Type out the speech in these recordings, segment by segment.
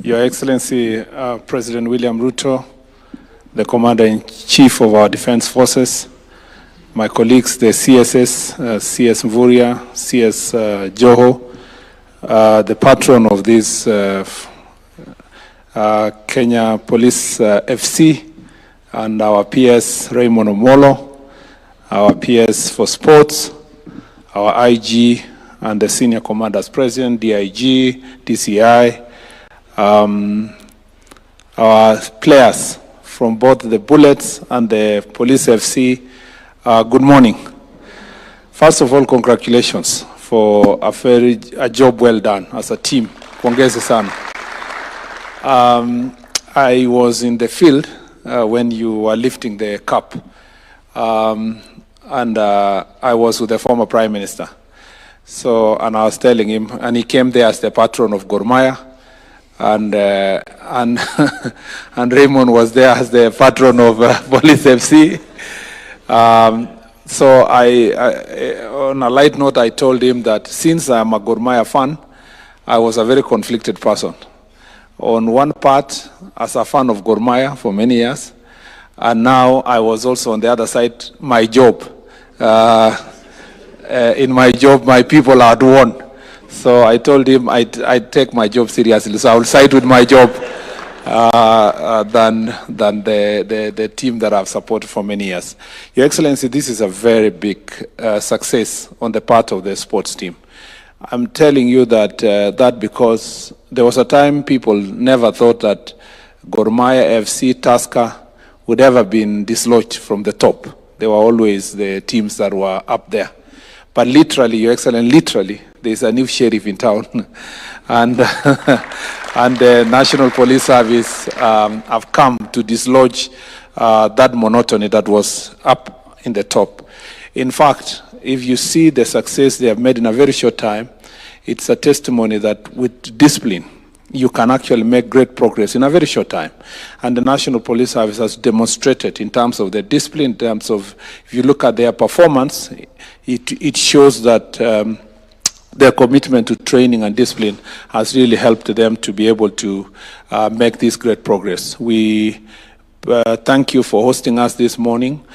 Your Excellency, President William Ruto, the Commander-in-Chief of our Defense Forces, my colleagues, the CSS, CS Mvurya, CS Joho, the patron of this Kenya Police FC, and our PS Raymond Omolo, our PS for Sports, our IG, and the Senior Commanders President, DIG, DCI, our players from both the Bullets and the Police FC, good morning. First of all, congratulations for a job well done as a team. Pongezi sana. I was in the field when you were lifting the cup, and I was with the former Prime Minister. So, and I was telling him, and he came there as the patron of Gor Mahia, and and Raymond was there as the patron of Police FC. So on a light note, I told him that since I'm a Gor Mahia fan, I was a very conflicted person. On one part, as a fan of Gor Mahia for many years, and now I was also on the other side, my job. In my job, my people had won. So I told him I'd take my job seriously. So I will side with my job than the team that I've supported for many years. Your Excellency, this is a very big success on the part of the sports team. I'm telling you that because there was a time people never thought that Gor Mahia, FC, Tusker would ever been dislodged from the top. They were always the teams that were up there. But literally, Your Excellency, literally, there's a new sheriff in town. And the National Police Service have come to dislodge that monotony that was up in the top. In fact, if you see the success they have made in a very short time, it's a testimony that with discipline, you can actually make great progress in a very short time. And the National Police Service has demonstrated in terms of their discipline, in terms of, if you look at their performance, it shows that their commitment to training and discipline has really helped them to be able to make this great progress. We thank you for hosting us this morning,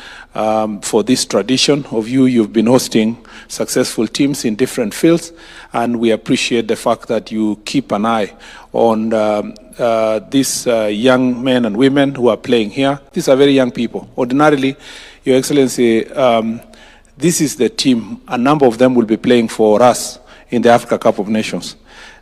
for this tradition of you've been hosting successful teams in different fields, and we appreciate the fact that you keep an eye on these young men and women who are playing here. These are very young people. Ordinarily, Your Excellency, this is the team. A number of them will be playing for us in the Africa Cup of Nations.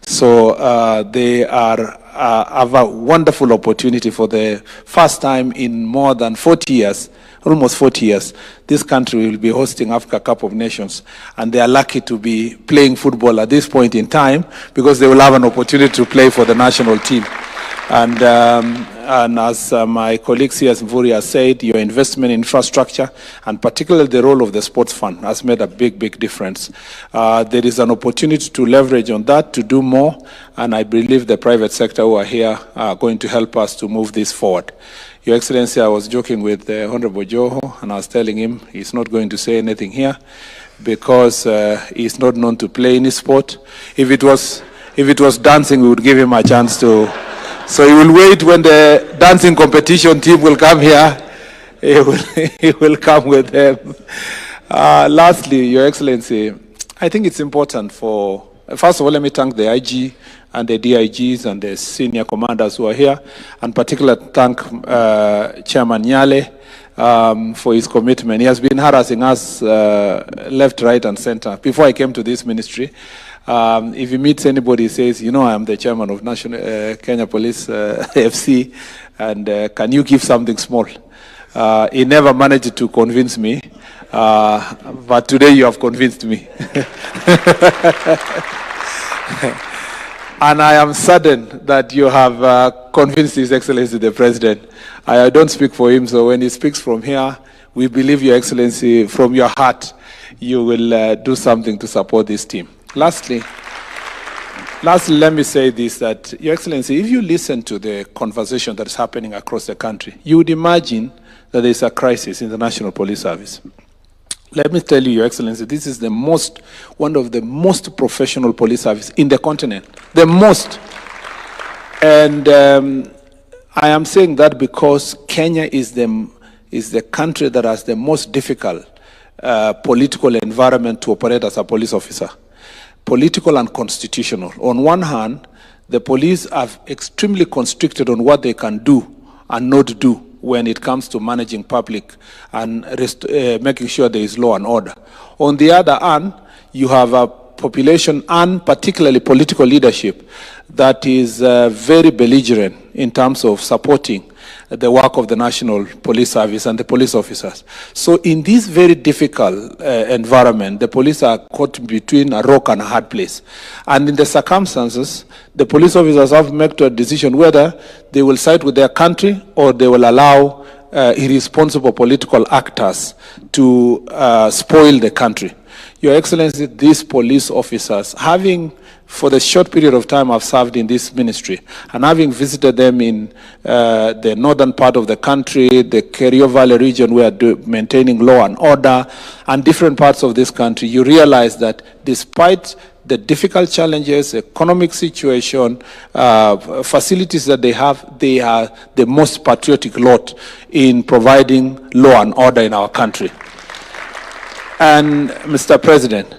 So they have a wonderful opportunity for the first time in more than 40 years, almost 40 years, this country will be hosting Africa Cup of Nations. And they are lucky to be playing football at this point in time because they will have an opportunity to play for the national team. And as my colleague CS Mvurya said, your investment in infrastructure, and particularly the role of the sports fund, has made a big, big difference. There is an opportunity to leverage on that, to do more, and I believe the private sector who are here are going to help us to move this forward. Your Excellency, I was joking with Honorable Joho, and I was telling him he's not going to say anything here because he's not known to play any sport. If it was dancing, we would give him a chance to. So he will wait when the dancing competition team will come here. He will come with them. Lastly, Your Excellency, I think it's important for, first of all, let me thank the IG and the DIGs and the senior commanders who are here, and particularly thank Chairman Nyale for his commitment. He has been harassing us left, right, and center. Before I came to this ministry, if he meets anybody, he says, you know, I am the chairman of National Kenya Police FC, and can you give something small? He never managed to convince me, but today you have convinced me. And I am saddened that you have convinced His Excellency the President. I don't speak for him, so when he speaks from here, we believe, Your Excellency, from your heart, you will do something to support this team. Lastly, let me say this, that, Your Excellency, if you listen to the conversation that is happening across the country, you would imagine that there is a crisis in the National Police Service. Let me tell you, Your Excellency, this is one of the most professional police services in the continent. The most. And I am saying that because Kenya is the country that has the most difficult political environment to operate as a police officer. Political and constitutional. On one hand, the police are extremely constricted on what they can do and not do when it comes to managing public and making sure there is law and order. On the other hand, you have a population and particularly political leadership that is very belligerent in terms of supporting the work of the National Police Service and the police officers. So in this very difficult environment, the police are caught between a rock and a hard place. And in the circumstances, the police officers have to make a decision whether they will side with their country or they will allow irresponsible political actors to spoil the country. Your Excellency, these police officers, having for the short period of time I've served in this ministry, and having visited them in the northern part of the country, the Kerio Valley region, where maintaining law and order, and different parts of this country, you realize that despite the difficult challenges, economic situation, facilities that they have, they are the most patriotic lot in providing law and order in our country. And Mr. President,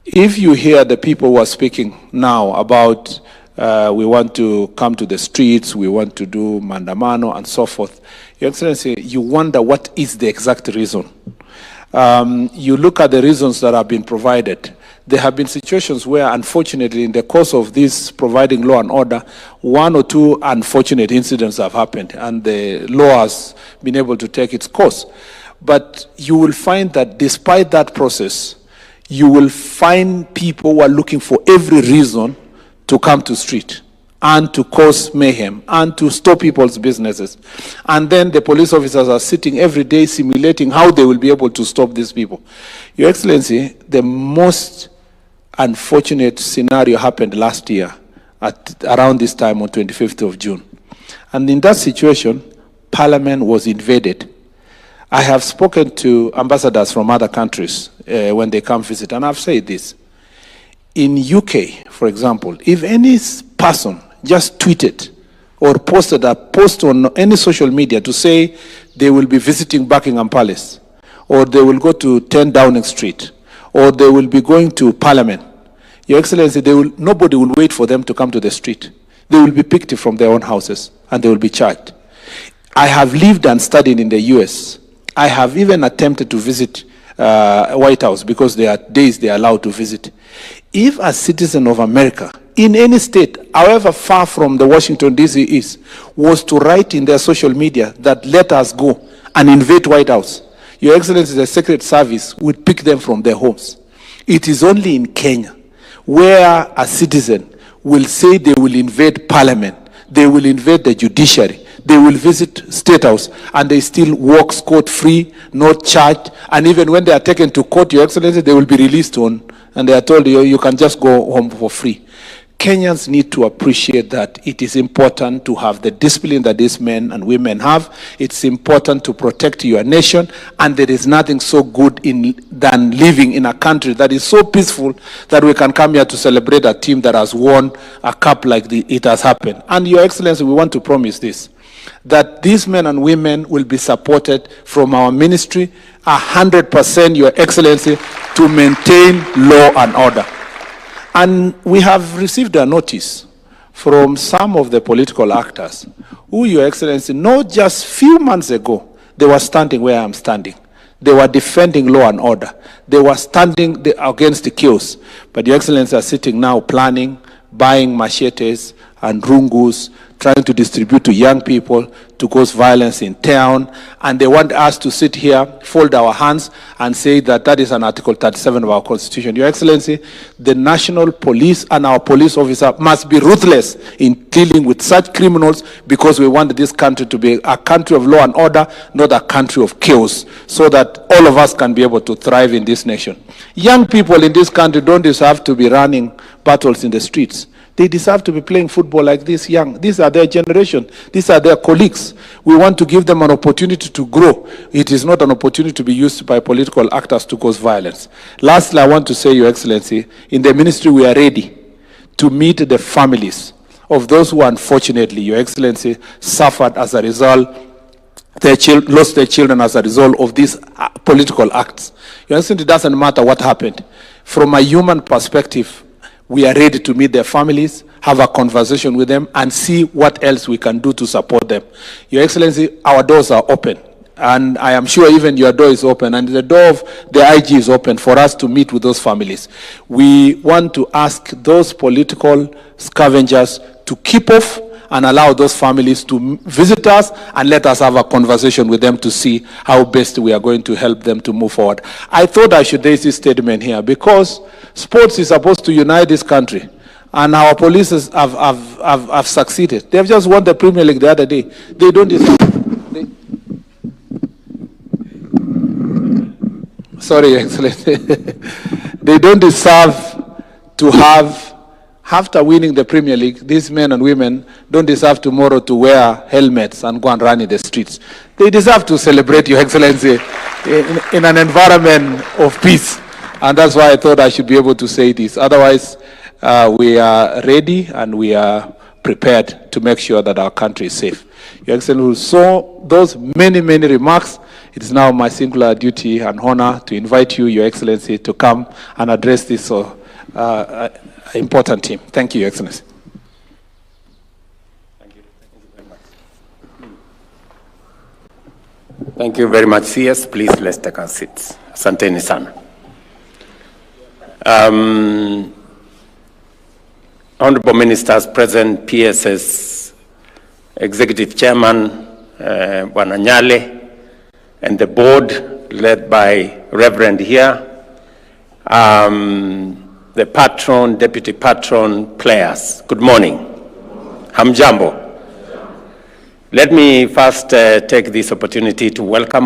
if you hear the people who are speaking now about we want to come to the streets, we want to do mandamano and so forth, Your Excellency, you wonder what is the exact reason. You look at the reasons that have been provided. There have been situations where, unfortunately, in the course of this providing law and order, one or two unfortunate incidents have happened, and the law has been able to take its course. But you will find that despite that process, you will find people who are looking for every reason to come to street and to cause mayhem and to stop people's businesses. And then the police officers are sitting every day simulating how they will be able to stop these people. Your Excellency, the most unfortunate scenario happened last year at around this time on 25th of June. And in that situation, Parliament was invaded. I have spoken to ambassadors from other countries when they come visit, and I've said this. In UK, for example, if any person just tweeted or posted a post on any social media to say they will be visiting Buckingham Palace, or they will go to 10 Downing Street, or they will be going to Parliament, Your Excellency, nobody will wait for them to come to the street. They will be picked from their own houses, and they will be charged. I have lived and studied in the US. I have even attempted to visit White House because there are days they are allowed to visit. If a citizen of America, in any state, however far from the Washington, D.C. is, was to write in their social media that let us go and invade White House, Your Excellency, the Secret Service would pick them from their homes. It is only in Kenya where a citizen will say they will invade Parliament, they will invade the judiciary, they will visit Statehouse, and they still walk scot-free, not charged, and even when they are taken to court, Your Excellency, they will be released on, and they are told you can just go home for free. Kenyans need to appreciate that it is important to have the discipline that these men and women have. It's important to protect your nation, and there is nothing so good than living in a country that is so peaceful that we can come here to celebrate a team that has won a cup like it has happened. And Your Excellency, we want to promise this, that these men and women will be supported from our ministry 100%, Your Excellency, to maintain law and order. And we have received a notice from some of the political actors who, Your Excellency, not just few months ago, they were standing where I'm standing. They were defending law and order. They were standing against the chaos. But Your Excellency are sitting now planning, buying machetes and rungus, trying to distribute to young people to cause violence in town, and they want us to sit here, fold our hands, and say that that is an Article 37 of our Constitution. Your Excellency, the national police and our police officer must be ruthless in dealing with such criminals, because we want this country to be a country of law and order, not a country of chaos, so that all of us can be able to thrive in this nation. Young people in this country don't deserve to be running battles in the streets. They deserve to be playing football like this young. These are their generation. These are their colleagues. We want to give them an opportunity to grow. It is not an opportunity to be used by political actors to cause violence. Lastly, I want to say, Your Excellency, in the ministry we are ready to meet the families of those who unfortunately, Your Excellency, suffered as a result, lost their children as a result of these political acts. Your Excellency, it doesn't matter what happened. From a human perspective, we are ready to meet their families, have a conversation with them, and see what else we can do to support them. Your Excellency, our doors are open. And I am sure even your door is open, and the door of the IG is open for us to meet with those families. We want to ask those political scavengers to keep off and allow those families to visit us and let us have a conversation with them to see how best we are going to help them to move forward. I thought I should raise this statement here because sports is supposed to unite this country. And our police have succeeded. They have just won the Premier League the other day. They don't deserve... Sorry, Excellency. They don't deserve to have, after winning the Premier League, these men and women don't deserve tomorrow to wear helmets and go and run in the streets. They deserve to celebrate, Your Excellency, in an environment of peace. And that's why I thought I should be able to say this. Otherwise, we are ready and we are prepared to make sure that our country is safe. Your Excellency, so those many remarks, it is now my singular duty and honor to invite you, Your Excellency, to come and address this important team. Thank you, Your Excellency. Thank you. Thank you very much, CS. Please, let's take our seats. Asanteni sana. Honorable Ministers present, PSS Executive Chairman, Bwana Nyale, and the board led by Reverend here, the patron, deputy patron, players. Good morning. Hamjambo. Let me first take this opportunity to welcome all